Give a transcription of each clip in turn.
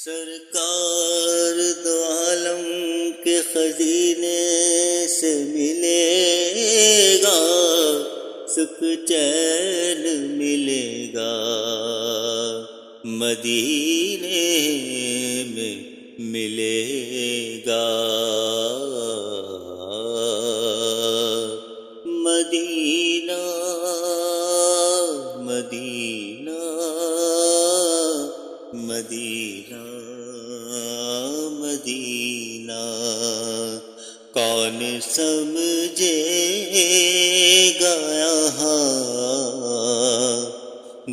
سرکار دو عالم کے خزینے سے ملے گا، سکھ چین ملے گا، مدینے میں ملے گا، مدینہ مدینہ مدینہ مدینہ، کون سمجھے گا یہاں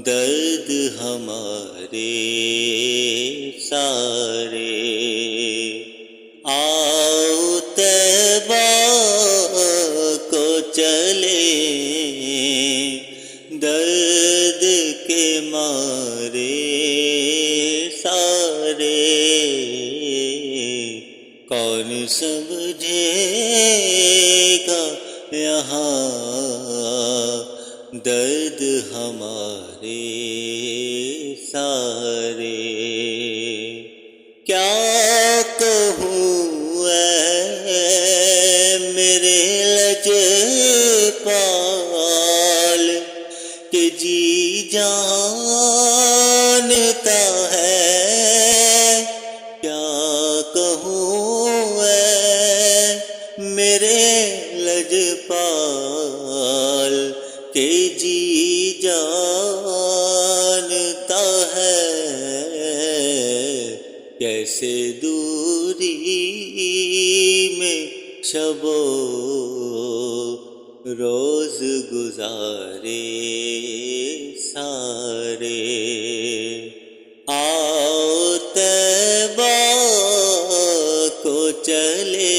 درد ہمارے سارے، آؤ طیبہ کو چلے درد کے مارے سارے، کون سمجھے گا یہاں درد ہمارے سارے، کیا کہوں اے میرے لجپال کہ جی جانتا ہے، کیا کہوں اے میرے لجپال کہ جی جانتا ہے، کیسے دوری میں شب و روز گزارے سارے، آؤ طیبہ کو چلے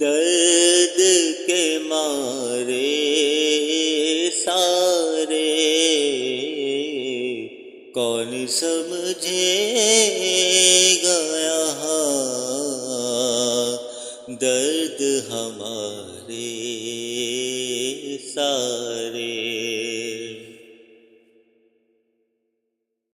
درد کے مارے سارے، کون سمجھے گا یہاں درد ہمارے سارے۔